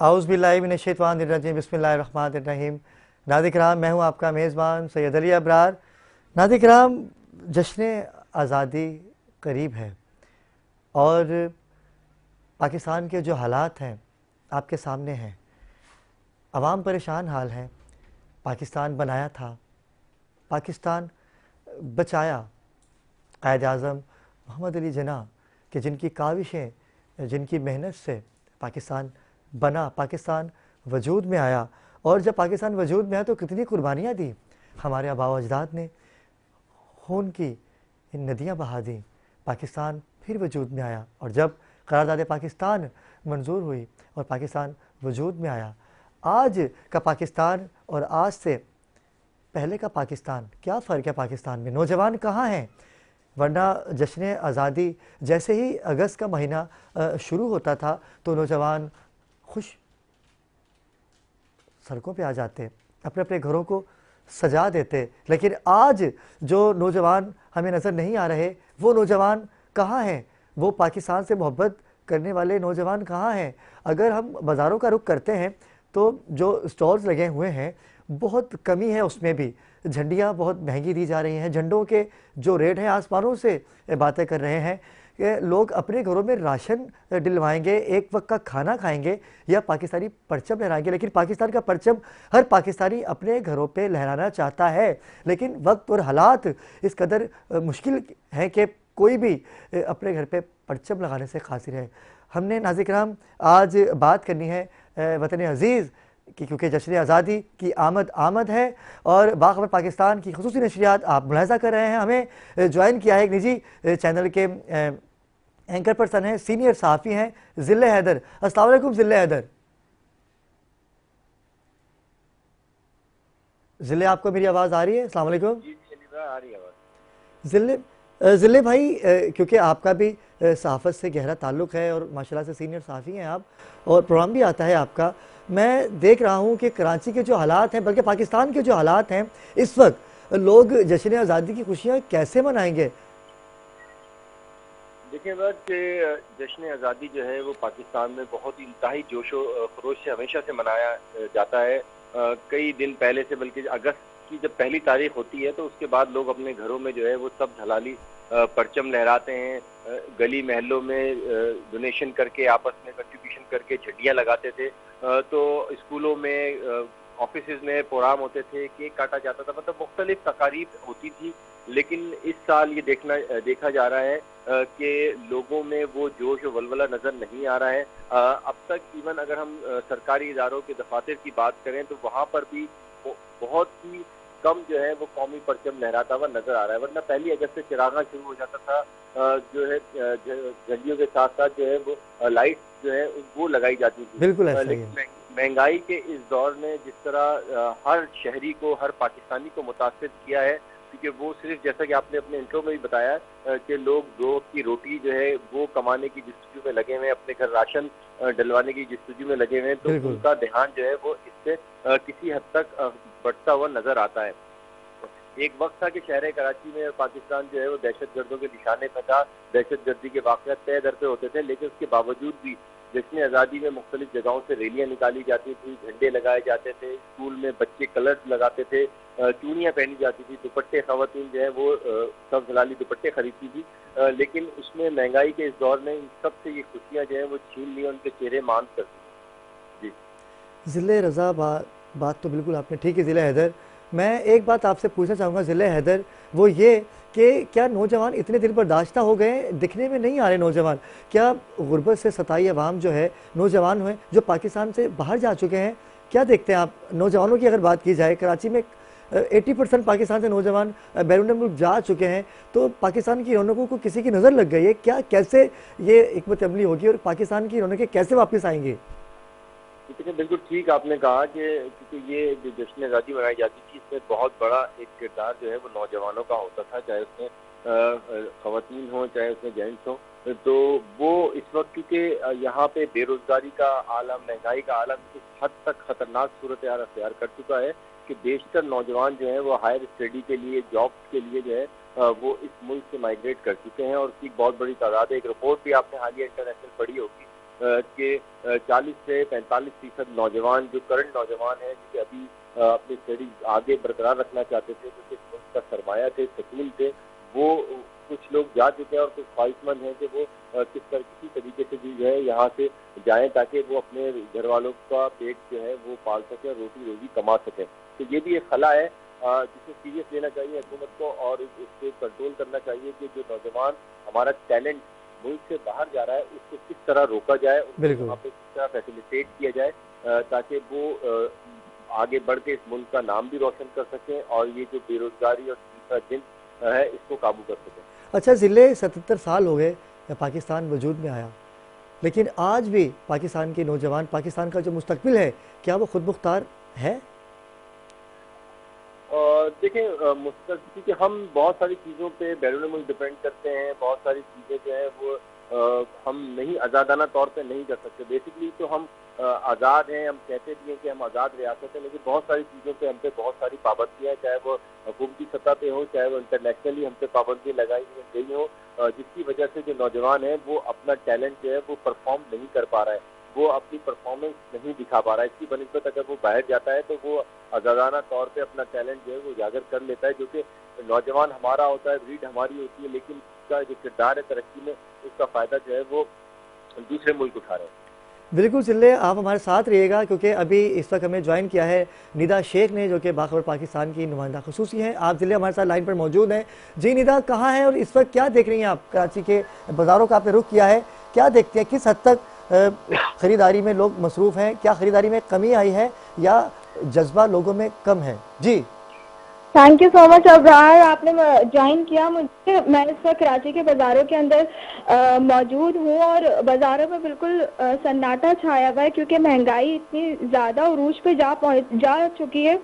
आउज़ुबिल्लाहिमिनश्शैतानिर्रजीम बिस्मिल्लाहिर्रहमानिर्रहीम। नाज़रीन, मैं हूँ आपका मेज़बान सैयद अली अबरार। नाज़रीन, जश्न आज़ादी करीब है और पाकिस्तान के जो हालात हैं आपके सामने हैं। अवाम परेशान हाल है। पाकिस्तान बनाया था, पाकिस्तान बचाया कायद-ए-आज़म मोहम्मद अली जिन्ना कि जिनकी काविशें, जिनकी मेहनत से पाकिस्तान बना, पाकिस्तान वजूद में आया। और जब पाकिस्तान वजूद में आया तो कितनी कुर्बानियाँ दी हमारे आबा व अजदाद ने, खून की इन नदियाँ बहा दी, पाकिस्तान फिर वजूद में आया। और जब करारदाद पाकिस्तान मंजूर हुई और पाकिस्तान वजूद में आया, आज का पाकिस्तान और आज से पहले का पाकिस्तान, क्या फ़र्क है पाकिस्तान में? नौजवान कहाँ हैं? वरना जश्न आज़ादी जैसे ही अगस्त का महीना शुरू होता था तो नौजवान खुश सड़कों पे आ जाते, अपने अपने घरों को सजा देते। लेकिन आज जो नौजवान हमें नज़र नहीं आ रहे, वो नौजवान कहाँ हैं? वो पाकिस्तान से मोहब्बत करने वाले नौजवान कहाँ हैं? अगर हम बाज़ारों का रुख करते हैं तो जो स्टॉल्स लगे हुए हैं बहुत कमी है, उसमें भी झंडियाँ बहुत महंगी दी जा रही हैं। झंडों के जो रेट हैं आसमानों से बातें कर रहे हैं कि लोग अपने घरों में राशन डलवाएंगे, एक वक्त का खाना खाएंगे या पाकिस्तानी परचम लहराएंगे। लेकिन पाकिस्तान का परचम हर पाकिस्तानी अपने घरों पे लहराना चाहता है, लेकिन वक्त और हालात इस कदर मुश्किल हैं कि कोई भी अपने घर पे परचम लगाने से कासिर है। हमने नाज़रीन आज बात करनी है वतन अज़ीज़ कि क्योंकि जश्न आज़ादी की आमद है और बाखबर पाकिस्तान की ख़ुसूसी नशरियात आप मुलाहिज़ा कर रहे हैं। हमें ज्वाइन किया है एक निजी चैनल के एंकर पर्सन हैं, सीनियर सहाफ़ी हैं ज़िले हैदर। अस्सलाम वालेकुम ज़िले हैदर। ज़िले, आपको मेरी आवाज़ आ रही है? अस्सलाम वालेकुम। जी जी, आ रही है आवाज़। ज़िले भाई, क्योंकि आपका भी सहाफ़त से गहरा ताल्लुक़ है और माशाल्लाह से सीनियर सहाफ़ी हैं आप और प्रोग्राम भी आता है आपका। मैं देख रहा हूँ कि कराची के जो हालात हैं, बल्कि पाकिस्तान के जो हालात हैं इस वक्त, लोग जश्न आज़ादी की खुशियाँ कैसे मनाएंगे? देखिए बात, जश्न आज़ादी जो है वो पाकिस्तान में बहुत ही इंतहाई जोशो खरोश से हमेशा से मनाया जाता है। कई दिन पहले से, बल्कि अगस्त की जब पहली तारीख होती है तो उसके बाद लोग अपने घरों में जो है वो सब झलाली परचम लहराते हैं। गली महलों में डोनेशन करके, आपस में कंट्रीब्यूशन करके झंडियाँ लगाते थे। तो स्कूलों में, ऑफिस में प्रोग्राम होते थे, केक काटा जाता था, मतलब मुख्तलिफ तकारीब होती थी। लेकिन इस साल ये देखा जा रहा है कि लोगों में वो जोश और वलवला नज़र नहीं आ रहा है। अब तक इवन अगर हम सरकारी इदारों के दफातर की बात करें तो वहाँ पर भी बहुत ही कम जो है वो कौमी परचम लहराता हुआ नजर आ रहा है। वरना पहली अगस्त से चिरागा शुरू हो जाता था, जो है झंडियों के साथ साथ जो है वो लाइट जो है वो लगाई जाती थी। बिल्कुल ऐसा ही है। लेकिन महंगाई के इस दौर ने जिस तरह हर शहरी को, हर पाकिस्तानी को मुतासिर किया है, क्योंकि वो सिर्फ जैसा कि आपने अपने इंट्रो में भी बताया कि लोग दो की रोटी जो है वो कमाने की जस्तजू में लगे हुए हैं, अपने घर राशन डलवाने की जस्तजू में लगे हुए हैं, तो उनका ध्यान जो है वो इससे किसी हद तक बढ़ता हुआ नजर आता है। एक वक्त था कि शहर कराची में पाकिस्तान जो है वो दहशत गर्दों के निशाने पर था, दहशत गर्दी के वाक़यात तय दर पे होते थे, लेकिन उसके बावजूद भी जश्न आज़ादी में मुख्तलिफ जगहों से रैलियाँ निकाली जाती थी, झंडे लगाए जाते थे, स्कूल में बच्चे कलर्स लगाते थे, चूड़ियाँ पहनी जाती थी, दुपट्टे, ख़वातीन जो है वो सब जलाली दुपट्टे खरीदती थी। लेकिन उसमें महंगाई के इस दौर में इन सब से ये खुशियाँ जो है वो छीन ली, उनके चेहरे मांद कर दी। जी ज़िले रज़ा, बात तो बिल्कुल आपने ठीक है ज़िले हैदर। मैं एक बात आपसे पूछना चाहूँगा ज़िले हैदर, वो ये कि क्या नौजवान इतने दिन बर्दाश्त हो गए, दिखने में नहीं आ रहे नौजवान? क्या गुर्बत से सताई अवाम जो है, नौजवान हुए जो पाकिस्तान से बाहर जा चुके हैं, क्या देखते हैं आप नौजवानों की? अगर बात की जाए, कराची में 80% पाकिस्तान से नौजवान बैरून मुल्क जा चुके हैं, तो पाकिस्तान की रौनकों को किसी की नज़र लग गई है क्या? कैसे ये हिकमत अमली होगी और पाकिस्तान की रौनकें कैसे वापस आएंगी? देखिए बिल्कुल ठीक आपने कहा कि क्योंकि ये जो जश्न आज़ादी मनाई जाती थी इसमें बहुत बड़ा एक किरदार जो है वो नौजवानों का होता था, चाहे उसमें ख़वातीन हों चाहे उसमें जेंट्स हों। तो वो इस वक्त क्योंकि यहाँ पे बेरोज़गारी का आलम, महंगाई का आलम इस हद तक ख़तरनाक सूरत हाल अख्तियार कर चुका है कि बेशतर नौजवान जो हैं वो हायर स्टडी के लिए, जॉब्स के लिए जो है वो इस मुल्क से माइग्रेट कर चुके हैं और उसकी बहुत बड़ी तादाद है। एक रिपोर्ट भी आपने हालिया इंटरनेशनल पढ़ी होगी के 40 से 45% नौजवान, जो करंट नौजवान हैं, जो अभी अपनी स्टडीज आगे बरकरार रखना चाहते थे, जो कि उनका सरमाया थे, सकून थे, वो कुछ लोग जा चुके हैं और कुछ ख्वाहिशमंद हैं कि वो किसी तरीके से भी जो है यहाँ से जाएं, ताकि वो अपने घर वालों का पेट जो है वो पाल सकें, रोटी रोजी कमा सकें। तो ये भी एक खला है जिसे सीरियस लेना चाहिए हुकूमत को, और इससे कंट्रोल करना चाहिए कि जो नौजवान हमारा टैलेंट मुल्क से बाहर जा रहा है उसको किस तरह रोका जाए, उसको वहाँ पे किस तरह फैसिलिटेट किया जाए, ताकि वो आगे बढ़ के इस मुल्क का नाम भी रोशन कर सकें और ये जो बेरोजगारी और तीसरा दिन है इसको काबू कर सकें। अच्छा ज़िले 77 साल हो गए पाकिस्तान वजूद में आया, लेकिन आज भी पाकिस्तान के नौजवान, पाकिस्तान का जो मुस्तकबिल है, क्या वो खुद मुख्तार है? देखिए, क्योंकि हम बहुत सारी चीज़ों पे बैरून मुल्क डिपेंड करते हैं, बहुत सारी चीज़ें जो है वो हम नहीं आज़ादाना तौर पे नहीं कर सकते। बेसिकली तो हम आज़ाद हैं, हम कहते भी हैं कि हम आज़ाद रियासत हैं, लेकिन बहुत सारी चीज़ों पे हम पे बहुत सारी पाबंदियाँ हैं, चाहे वो हुकूमती सतह पे हो, चाहे वो इंटरनेशनली हम पे पाबंदी लगाई गई हो, जिसकी वजह से जो नौजवान है वो अपना टैलेंट जो है वो परफॉर्म नहीं कर पा रहा है, वो अपनी परफॉर्मेंस नहीं दिखा पा रहा है। इसकी बनिस्बत अगर वो बाहर जाता है तो वो आज़ादाना तौर पे अपना टैलेंट जो है वो उजागर कर लेता है, जो कि नौजवान हमारा होता है, ब्रीड हमारी होती है, लेकिन उसका जो किरदार है तरक्की में, उसका फ़ायदा जो है वो दूसरे मुल्क उठा रहे हैं। बिल्कुल जिले, आप हमारे साथ रहिएगा, क्योंकि अभी इस वक्त हमें ज्वाइन किया है निदा शेख ने, जो कि बाखबर पाकिस्तान की नुमाइंदा खसूसी हैं। आप जिले हमारे साथ लाइन पर मौजूद हैं। जी निदा, कहाँ हैं और इस वक्त क्या देख रही हैं आप? कराची के बाज़ारों का आपने रुख किया है, क्या देखते हैं, किस हद तक ख़रीदारी में लोग मसरूफ़ हैं? क्या ख़रीदारी में कमी आई है या जज्बा लोगों में कम है? जी thank you so much Abrar, आपने ज्वाइन किया मुझे। मैं इस वक्त कराची के बाज़ारों के अंदर मौजूद हूँ और बाज़ारों में बिल्कुल सन्नाटा छाया हुआ है, क्योंकि महंगाई इतनी ज़्यादा उरूज पे जा चुकी है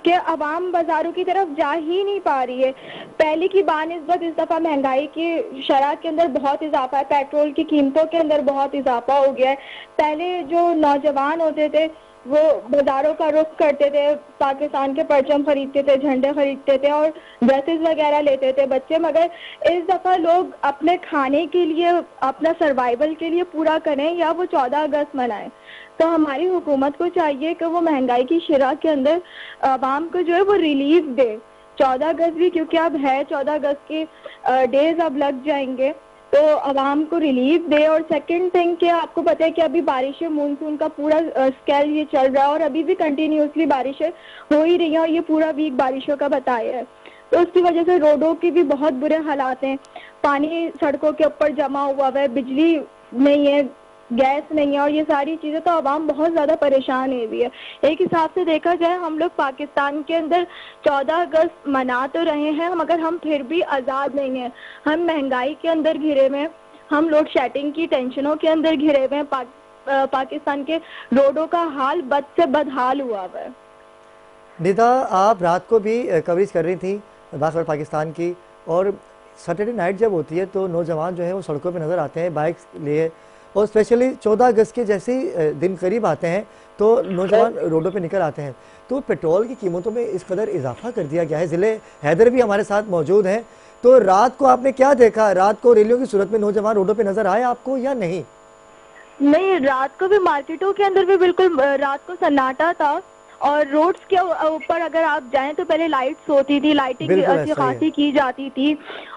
कि अवाम बाज़ारों की तरफ जा ही नहीं पा रही है। पहले की बानिस्बत इस दफ़ा महंगाई की शरह के अंदर बहुत इजाफा है, पेट्रोल की कीमतों के अंदर बहुत इजाफा हो गया है। पहले जो नौजवान होते थे वो बाज़ारों का रुख करते थे, पाकिस्तान के परचम खरीदते थे, झंडे खरीदते थे और ड्रेसेस वगैरह लेते थे बच्चे, मगर इस दफ़ा लोग अपने खाने के लिए, अपना सर्वाइवल के लिए पूरा करें या वो 14 अगस्त मनाएं। तो हमारी हुकूमत को चाहिए कि वो महंगाई की शरह के अंदर आवाम को जो है वो रिलीफ दे। 14 अगस्त भी क्योंकि अब है, 14 अगस्त के डेज अब लग जाएंगे, तो आवाम को रिलीफ दे। और सेकंड थिंग कि आपको पता है कि अभी बारिशें, मानसून का पूरा स्केल ये चल रहा है और अभी भी कंटिन्यूसली बारिशें हो ही रही हैं और ये पूरा वीक बारिशों का बताया है। तो उसकी वजह से रोडों की भी बहुत बुरे हालात हैं, पानी सड़कों के ऊपर जमा हुआ है, बिजली नहीं है, गैस नहीं है और ये सारी चीज़ें, तो आवाम बहुत ज़्यादा परेशान हुई है। एक हिसाब से देखा जाए, हम लोग पाकिस्तान के अंदर 14 अगस्त मना तो रहे हैं, मगर हम फिर भी आज़ाद नहीं हैं। हम महंगाई के अंदर घिरे हुए हैं, हम लोड शेडिंग की टेंशनों के अंदर घिरे हुए हैं, पाकिस्तान के रोडों का हाल बद से बदहाल हुआ हुआ है। निदा, आप रात को भी कवरेज कर रही थी बाखबर पाकिस्तान की, और सैटरडे नाइट जब होती है तो नौजवान जो है वो सड़कों पे नज़र आते हैं बाइक्स लिए, और स्पेशली 14 अगस्त के जैसे ही दिन करीब आते हैं तो नौजवान रोडों पे निकल आते हैं। तो पेट्रोल की कीमतों में इस कदर इजाफा कर दिया गया है। ज़िले हैदर भी हमारे साथ मौजूद हैं, तो रात को आपने क्या देखा? रात को रैलियों की सूरत में नौजवान रोडों पे नज़र आए आपको या नहीं? नहीं, रात को भी मार्केटों के अंदर भी बिल्कुल रात को सन्नाटा था और रोड्स के ऊपर अगर आप जाएं तो पहले लाइट्स होती थी, लाइटिंग अच्छी खासी की जाती थी,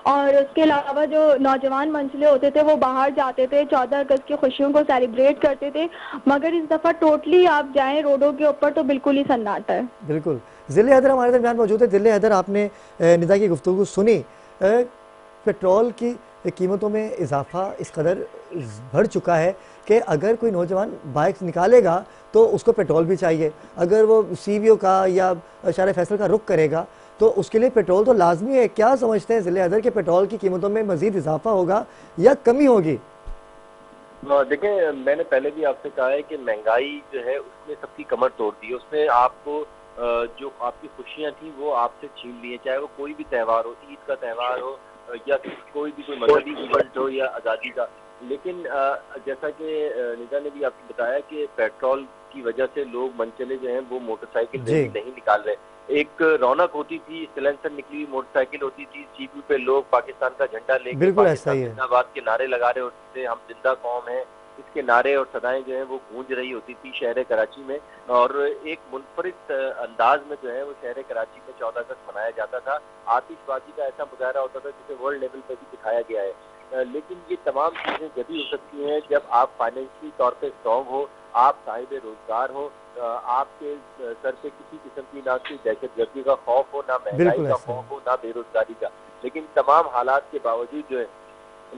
और उसके अलावा जो नौजवान मंचले होते थे वो बाहर जाते थे, 14 अगस्त की खुशियों को सेलिब्रेट करते थे। मगर इस दफ़ा टोटली आप जाएं रोडों के ऊपर तो बिल्कुल ही सन्नाटा है। बिल्कुल। ज़िले हैदर हमारे दरमियान मौजूद है। ज़िले हैदर, आपने निदा की गुफ्तगू सुनी। पेट्रोल की कीमतों में इजाफा इस कदर बढ़ चुका है कि अगर कोई नौजवान बाइक निकालेगा तो उसको पेट्रोल भी चाहिए। अगर वो CBO का या शहर फैसल का रुख करेगा तो उसके लिए पेट्रोल तो लाजमी है। क्या समझते हैं ज़िले हैदर के पेट्रोल की कीमतों में मज़ीद इजाफा होगा या कमी होगी? देखें, मैंने पहले भी आपसे कहा है कि महंगाई जो है उसने सबकी कमर तोड़ दी है। उसने आपको जो आपकी खुशियाँ थी वो आपसे छीन ली है, चाहे वो कोई भी त्यौहार हो, ईद का त्यौहार हो या कोई मजहबी इवेंट हो या आज़ादी का। लेकिन जैसा कि निदा ने भी आपको बताया कि पेट्रोल की वजह से लोग मनचले जो हैं वो मोटरसाइकिल नहीं निकाल रहे। एक रौनक होती थी, सिलेंसर निकली हुई मोटरसाइकिल होती थी, CBO पे लोग पाकिस्तान का झंडा लेकर पाकिस्तान जिंदाबाद के नारे लगा रहे होते थे, हम जिंदा कौम हैं। इसके नारे और सदाएं जो है वो गूंज रही होती थी शहर कराची में, और एक मुनफरिद अंदाज में जो है वो शहर कराची में 14 अगस्त मनाया जाता था। आतिशबाजी का ऐसा मुजाहरा होता था जिसे वर्ल्ड लेवल पर भी दिखाया गया है। लेकिन ये तमाम चीज़ें जभी हो सकती हैं जब आप फाइनेंशियली तौर पे स्ट्रॉन्ग हो, आप साहिब रोजगार हो, आपके सर पे किसी किस्म की ना कोई दहशतगर्दी का खौफ हो, ना महंगाई का खौफ हो, ना बेरोजगारी का। लेकिन तमाम हालात के बावजूद जो है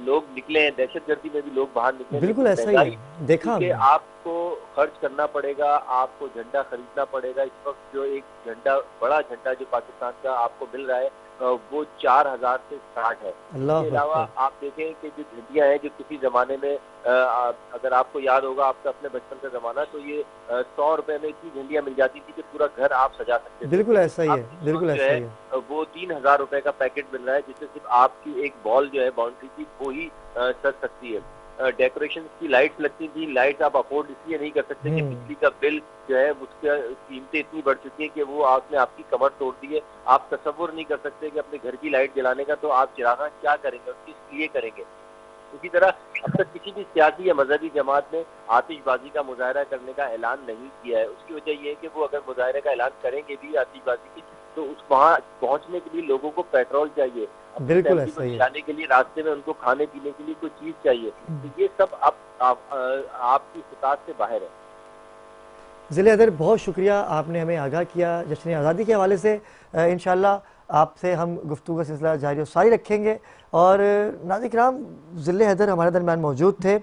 लोग निकले हैं, दहशतगर्दी में भी लोग बाहर निकले। बिल्कुल ऐसा ही है, देखा कि आपको खर्च करना पड़ेगा, आपको झंडा खरीदना पड़ेगा। इस वक्त जो एक झंडा, बड़ा झंडा जो पाकिस्तान का आपको मिल रहा है वो 4000 से स्टार्ट है। इसके अलावा आप देखें कि जो झंडियाँ हैं जो किसी ज़माने में अगर आपको याद होगा आपका अपने बचपन का ज़माना, तो ये 100 रुपए में इतनी झंडियाँ मिल जाती थी कि पूरा घर आप सजा सकते थे। बिल्कुल ऐसा ही है, बिल्कुल ऐसा ही है। वो 3000 रुपए का पैकेट मिल रहा है जिससे सिर्फ आपकी एक बॉल जो है बाउंड्री की वो ही सज सकती है। डेकोरेशन की लाइट्स लगती थी, लाइट्स आप अफोर्ड इसलिए नहीं कर सकते कि बिजली का बिल जो है उसका कीमतें इतनी बढ़ चुकी है कि वो आपने आपकी कमर तोड़ दी है। आप तसव्वुर नहीं कर सकते कि अपने घर की लाइट जलाने का तो आप चिरागा क्या करेंगे और किस लिए करेंगे। इसी तरह अब तक किसी भी सियासी या मजहबी जमात ने आतिशबाजी का मुजाहरा करने का ऐलान नहीं किया है। उसकी वजह यह है कि वो अगर मुजाहरे का ऐलान करेंगे भी आतिशबाजी की, तो उस वहाँ पहुँचने के लिए लोगों को पेट्रोल चाहिए, बिल्कुल ऐसा ही है, जाने के लिए रास्ते में उनको खाने पीने के लिए कोई चीज चाहिए। तो ये सब अब आपकी इस्तात से बाहर है। ज़िले अदर बहुत शुक्रिया, आपने हमें आगाह किया जश्न आज़ादी के हवाले से। इंशाल्लाह आपसे हम गुफ्तगू का सिलसिला जारी और सारी रखेंगे। और नाज़रीन, ज़िले हैदर हमारे दरमियान मौजूद थे।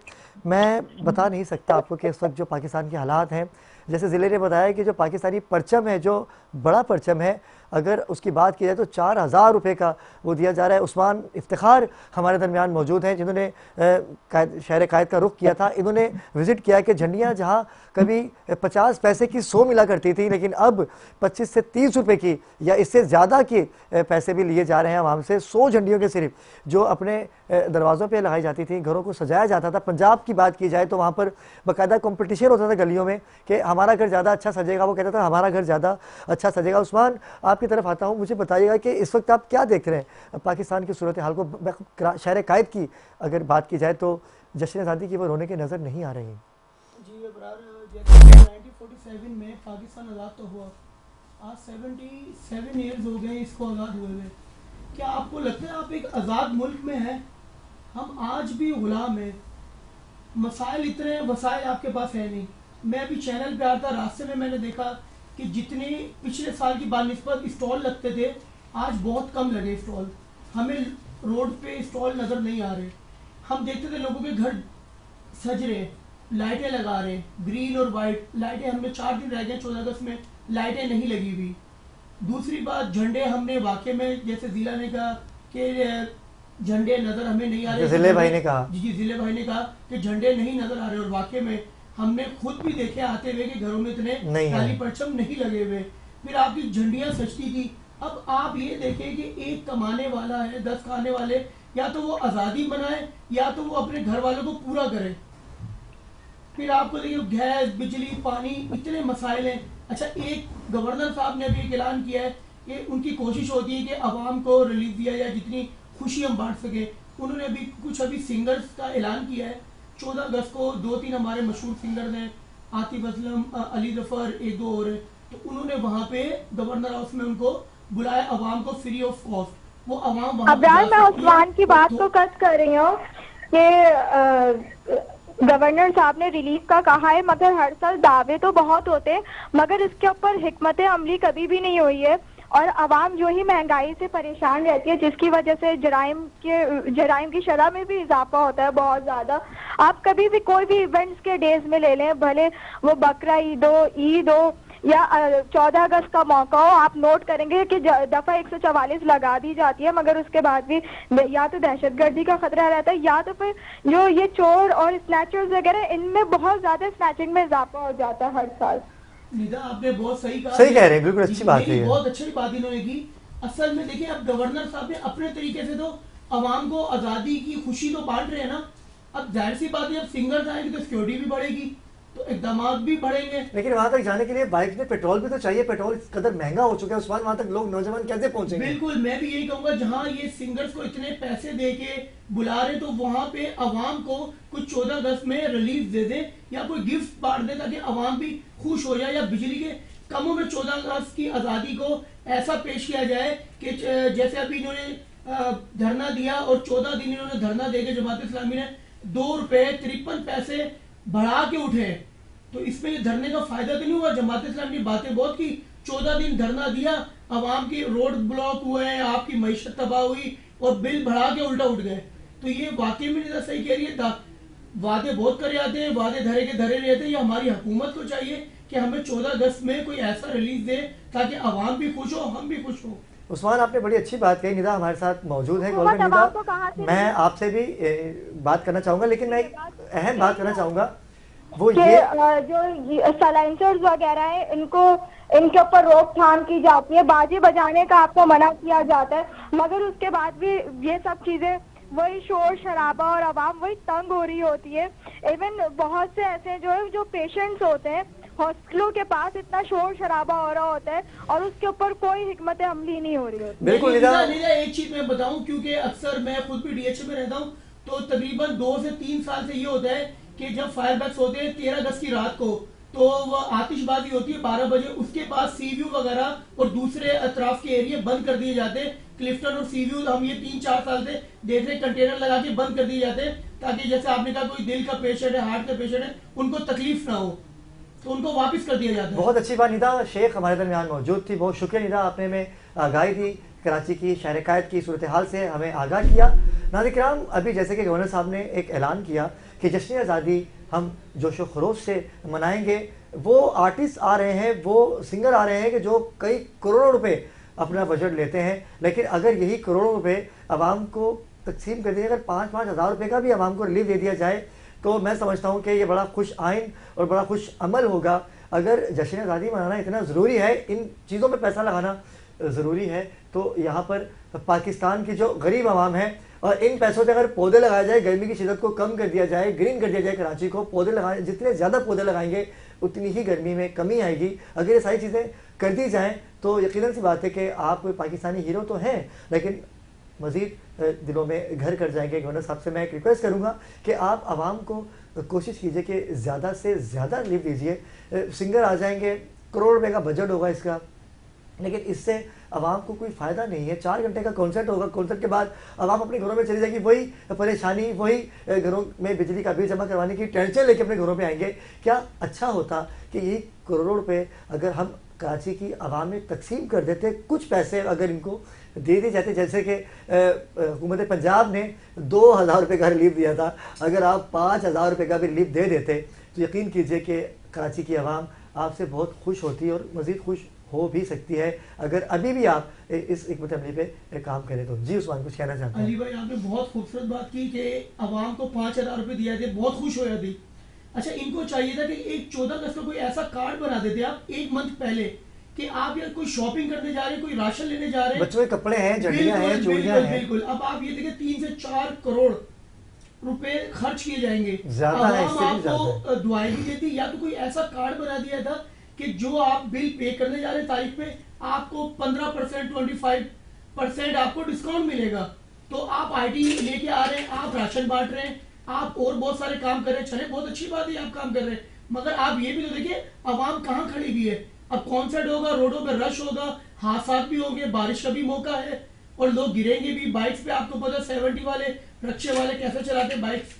मैं बता नहीं सकता आपको कि इस वक्त जो पाकिस्तान के हालात हैं, जैसे ज़िले ने बताया कि जो पाकिस्तानी परचम है, जो बड़ा परचम है, अगर उसकी बात की जाए तो 4000 रुपये का वो दिया जा रहा है। उस्मान इफ्तिखार हमारे दरमियान मौजूद हैं जिन्होंने शहर कायद का रुख किया था। इन्होंने विज़िट किया कि झंडियाँ जहाँ कभी 50 पैसे की 100 मिला करती थी, लेकिन अब 25 से 30 रुपये की या इससे ज़्यादा के पैसे भी लिए जा रहे हैं आवाम से। 100 झंडियों के सिर्फ जो अपने दरवाज़ों पे लगाई जाती थी, घरों को सजाया जाता था। पंजाब की बात की जाए तो वहाँ पर बाकायदा कंपटीशन होता था गलियों में कि हमारा घर ज़्यादा अच्छा सजेगा, वो कहता था हमारा घर ज़्यादा अच्छा सजेगा। उस्मान, आपकी तरफ आता हूँ, मुझे बताइएगा कि इस वक्त आप क्या देख रहे हैं पाकिस्तान की सूरत हाल को। शहर कायद की अगर बात की जाए तो जश्न आज़ादी की वो रोने की नज़र नहीं आ रही। जी अबरार, जैसे 1947 में पाकिस्तान आज़ाद तो हुआ, आज 77 ईयर्स हो गए इसको आज़ाद हुए हुए। क्या आपको लगता है आप एक आज़ाद मुल्क में हैं? हम आज भी गुलाम हैं। मसाइल इतने हैं, वसाइल आपके पास है नहीं। मैं अभी चैनल पे आता, रास्ते में मैंने देखा कि जितने पिछले साल की बानिस्बत स्टॉल लगते थे, आज बहुत कम लगे स्टॉल। हमें रोड पे स्टॉल नज़र नहीं आ रहे। हम देखते थे लोगों के घर सज रहे, लाइटें लगा रहे, ग्रीन और वाइट लाइटें। हमने 4 दिन रह गए 14 अगस्त में, लाइटें नहीं लगी हुई। दूसरी बात, झंडे हमने वाकई में, जैसे जिला ने कहा कि झंडे नज़र हमें नहीं आ रहे, जिले भाई ने कहा, जी जिले भाई ने कहा कि झंडे नहीं नज़र आ रहे, और वाकई में हमने खुद भी देखे आते हुए कि घरों में इतने काली परचम नहीं लगे हुए। फिर आपकी झंडियाँ सजती थी। अब आप ये देखें कि एक कमाने वाला है, 10 खाने वाले, या तो वो आज़ादी बनाए या तो वो अपने घर वालों को पूरा करे। फिर आपको देखिए गैस, बिजली, पानी, इतने मसाइल हैं। अच्छा, एक गवर्नर साहब ने अभी एक ऐलान किया है कि उनकी कोशिश होती है कि आवाम को रिलीफ दिया जाए, जितनी खुशी हम बांट सके। उन्होंने अभी सिंगर्स का ऐलान किया है 14 अगस्त को। 2-3 हमारे मशहूर सिंगर हैं, आतिफ असलम, अली जफर, एक दो और, तो उन्होंने वहाँ पे गवर्नर हाउस में उनको बुलाया अवाम को फ्री ऑफ कॉस्ट। वो अवाम वहाँ मैं उस्मान की बात को कट कर रही हूँ कि गवर्नर साहब ने रिलीफ का कहा है, मगर हर साल दावे तो बहुत होते हैं, मगर इसके ऊपर हिकमत अमली कभी भी नहीं हुई है। और आवाम जो ही महंगाई से परेशान रहती है, जिसकी वजह से जराइम की शरह में भी इजाफा होता है बहुत ज़्यादा। आप कभी भी कोई भी इवेंट्स के डेज में ले लें, भले वो बकरा ईद हो या 14 अगस्त का मौका हो, आप नोट करेंगे कि दफ़ा 144 लगा दी जाती है, मगर उसके बाद भी या तो दहशतगर्दी का खतरा रहता है, या तो फिर जो ये चोर और स्नैचर्स वगैरह, इनमें बहुत ज़्यादा स्नैचिंग में इजाफा हो जाता है हर साल। निदा, आपने बहुत सही कहा, सही कह रहे हैं, बिल्कुल अच्छी बात है, बहुत अच्छी बात इन्होंने की। असल में देखिए, अब गवर्नर साहब ने अपने तरीके से तो अवाम को आज़ादी की खुशी तो बांट रहे हैं ना। अब जाहिर सी बात है, अब सिंगर्स आएंगे तो सिक्योरिटी भी बढ़ेगी, तो इकदाम भी बढ़ेंगे। लेकिन वहां तक जाने के लिए बाइक में पेट्रोल भी तो चाहिए, पेट्रोल इस कदर महंगा हो चुका है उस्मान, वहां तक लोग नौजवान कैसे पहुंचेंगे? बिल्कुल, मैं भी यही कहूंगा, जहां ये सिंगर्स को इतने पैसे दे के बुला रहे, तो वहां पे अवाम को कुछ 14 अगस्त में रिलीफ दे दे या कोई गिफ्ट बांट दे, ताकि अवाम भी खुश हो जाए। या बिजली के कमों में 14 अगस्त की आज़ादी को ऐसा पेश किया जाए कि जैसे अभी इन्होंने धरना दिया और 14 दिन इन्होंने धरना देकर जमात इस्लामी ने 2 रुपए 53 पैसे बढ़ा के उठे, तो इसमें ये धरने का फायदा तो नहीं हुआ? जमात इस्लामी ने बातें बहुत की, 14 दिन धरना दिया, अवाम की रोड ब्लॉक हुए, आपकी मईशत तबाह हुई और बिल बढ़ा के उल्टा उठ गए। तो ये वाकई में नहीं सही कह रही है, वादे बहुत करे आते हैं, वादे धरे के धरे रहते हैं। ये हमारी हुकूमत को चाहिए कि हमें 14 अगस्त में कोई ऐसा रिलीज दे ताकि अवाम भी खुश हो, हम भी खुश हो। उस्मान, आपने बड़ी अच्छी बात कही। निदा हमारे साथ मौजूद है कॉल पे। निदा, मैं आपसे भी बात करना चाहूंगा, लेकिन मैं एक अहम बात करना चाहूंगा, वो ये जो साइलेंसर्स वगैरह है, इनके ऊपर रोकथाम की जाती है, बाजी बजाने का आपको मना किया जाता है, मगर उसके बाद भी ये सब चीजें, वही शोर शराबा और आवाम वही तंग हो रही होती है। इवन बहुत से ऐसे जो पेशेंट्स होते हैं हॉस्पिटलों के पास, इतना शोर शराबा हो रहा होता है और उसके ऊपर कोई हिकमत अमली नहीं हो रही होती। बिल्कुल निदा, एक चीज मैं बताऊं, क्योंकि अक्सर मैं खुद भी डीएचए में रहता हूं, तो तकरीबन 2 से 3 साल से ये होता है कि जब फायर बैक्स होते हैं 13 अगस्त की रात को, तो वह आतिशबाजी होती है 12 बजे, उसके बाद सी व्यू वगैरह और दूसरे अतराफ के एरिया बंद कर दिए जाते हैं। क्लिफ्टन और सी व्यू हम ये 3-4 साल से देख रहे, कंटेनर लगा के बंद कर दिए जाते हैं, ताकि जैसे आपने कहा कोई दिल का पेशेंट है, हार्ट का पेशेंट है, उनको तकलीफ ना हो, तो उनको वापस कर दिया जाता है। बहुत अच्छी बात। निदा शेख हमारे दरमियान मौजूद थी, बहुत शुक्रिया निदा, आपने में आगाही दी, कराची की शहर कायद की सूरत हाल से हमें आगाह किया। नाज़रीन किराम, अभी जैसे कि गवर्नर साहब ने एक ऐलान किया कि जश्न आज़ादी हम जोशो खरोश से मनाएंगे, वो आर्टिस्ट आ रहे हैं, वो सिंगर आ रहे हैं कि जो कई करोड़ों रुपए अपना बजट लेते हैं, लेकिन अगर यही करोड़ों रुपए आवाम को तकसीम कर दिए, अगर 5-5 हज़ार रुपये का भी आवाम को रिलीफ दे दिया जाए, तो मैं समझता हूँ कि ये बड़ा खुश आइन और बड़ा खुश अमल होगा। अगर जश्न आज़ादी मनाना इतना ज़रूरी है, इन चीज़ों में पैसा लगाना ज़रूरी है, तो यहाँ पर पाकिस्तान की जो गरीब आवाम है, और इन पैसों से अगर पौधे लगाए जाए, गर्मी की शिद्दत को कम कर दिया जाए, ग्रीन कर दिया जाए कराची को, पौधे लगाए, जितने ज़्यादा पौधे लगाएंगे उतनी ही गर्मी में कमी आएगी। अगर ये सारी चीज़ें कर दी जाएँ तो यकीनन सी बात है कि आप पाकिस्तानी हीरो तो हैं, लेकिन मज़ीद दिनों में घर कर जाएंगे। गवर्नर साहब से मैं एक रिक्वेस्ट करूँगा कि आप आवाम को कोशिश कीजिए कि ज़्यादा से ज़्यादा रिलीफ दीजिए। सिंगर आ जाएंगे, करोड़ रुपए का बजट होगा इसका, लेकिन इससे आवाम को कोई फ़ायदा नहीं है। 4 घंटे का कॉन्सर्ट होगा, कॉन्सर्ट के बाद आवाम अपने घरों में चली जाएगी, वही परेशानी, वही घरों में बिजली का बिल जमा करवाने की टेंशन लेके अपने घरों पे आएंगे। क्या अच्छा होता कि यही करोड़ों रुपए अगर हम कराची की आवाम में तकसीम कर देते, कुछ पैसे अगर इनको दे दिए जाते, जैसे कि हुकूमत पंजाब ने 2,000 रुपये का रिलीफ दिया था, अगर आप 5,000 रुपये का भी रिलीफ दे देते तो यकीन कीजिए कि कराची की आवाम आपसे बहुत खुश होती और मज़ीद खुश हो भी सकती है, अगर अभी भी आप इस हिकमत अमली पे काम करें तो। जी उस्मान, कुछ कहना चाहते हैं? अली भाई, आपने बहुत खूबसूरत बात की कि आवाम को 5,000 रुपये दिया जाए, बहुत खुश हो जाती। अच्छा, इनको चाहिए था कि एक 14 अगस्त को कोई ऐसा कार्ड बना देते आप 1 मंथ पहले, कि आप यार कोई शॉपिंग करने जा रहे हैं, कोई राशन लेने जा रहे हैं, बच्चों के कपड़े हैं, जड़ियां हैं, चूड़ियां हैं। बिल्कुल, अब आप ये देखिए 3 से 4 करोड़ रुपए खर्च किए जाएंगे, आपको दुआएं भी देती। या तो कोई ऐसा कार्ड बना दिया था कि जो आप बिल पे करने जा रहे हैं तारीख पे, आपको 15%, 25% आपको डिस्काउंट मिलेगा। तो आप आईडी लेके आ रहे हैं, आप राशन बांट रहे हैं, आप और बहुत सारे काम कर रहे हैं, चले बहुत अच्छी बात है आप काम कर रहे हैं, मगर आप ये भी तो देखिए आवाम कहाँ खड़ी हुई है। अब कॉन्सर्ट होगा, रोडों पे रश होगा, हादसा भी होंगे, बारिश का भी मौका है और लोग गिरेंगे भी बाइक्स पे। आपको पता 70 वाले रिक्शे वाले कैसे चलाते हैं बाइक्स।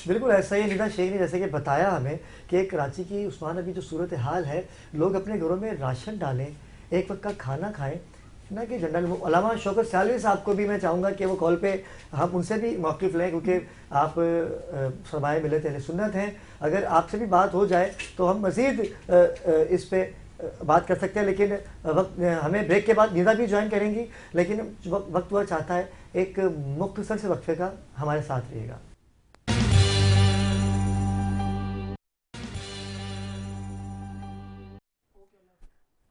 बिल्कुल ऐसा ही निदा शेख ने जैसे कि बताया हमें कि कराची की उस्मान अभी जो सूरत हाल है, लोग अपने घरों में राशन डालें, एक वक्त का खाना खाएं, ना कि झंडा। अल्लामा शौकत सियालवी साहब को भी मैं चाहूँगा कि वो कॉल पे हम उनसे भी मौक़िफ़ लें, क्योंकि आप सरमाए मिलत अहले सुन्नत हैं। अगर आपसे भी बात हो जाए तो हम मज़ीद इस पे बात कर सकते हैं, लेकिन वक्त हमें ब्रेक के बाद निदा भी ज्वाइन करेंगी, लेकिन वक्त वह चाहता है एक मुख्तसर से वक्फे का। हमारे साथ रहिएगा।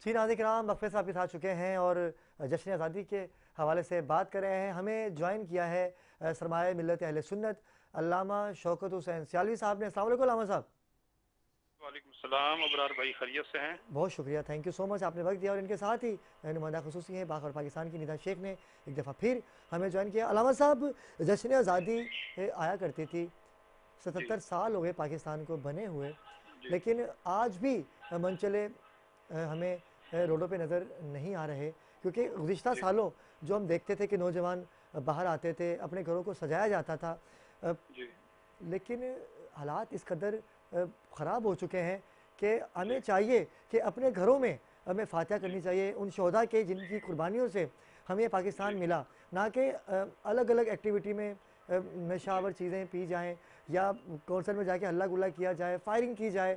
जी नाज़रीन किराम, वक्फे से आपके साथ चुके हैं और जश्न आज़ादी के हवाले से बात कर रहे हैं। हमें ज्वाइन किया है सरमाए मिल्लत अहले सुन्नत अल्लामा शौकत हुसैन सियालवी साहब ने। अस्सलाम वालेकुम अल्लामा साहब। वालेकुम सलाम। अबरार भाई खैरियत से हैं? बहुत शुक्रिया, थैंक यू सो मच, आपने वक्त दिया। और इनके साथ ही नुमाइंदा खुसूसी हैं बाखबर पाकिस्तान की निदा शेख ने एक दफ़ा फिर हमें ज्वाइन किया। अलामा साहब, जश्न आज़ादी आया करती थी, 77 साल हो गए पाकिस्तान को बने हुए, लेकिन आज भी मनचले हमें रोडों पे नज़र नहीं आ रहे, क्योंकि गुज़िश्ता सालों जो हम देखते थे कि नौजवान बाहर आते थे, अपने घरों को सजाया जाता था, लेकिन हालात इस कदर ख़राब हो चुके हैं कि हमें चाहिए कि अपने घरों में हमें फातिहा करनी चाहिए उन शोहदा के जिनकी कुर्बानियों से हमें पाकिस्तान मिला, ना कि अलग अलग एक्टिविटी में नशावर चीज़ें पी जाएं या कौंसल में जाके हल्ला गुल्ला किया जाए, फायरिंग की जाए,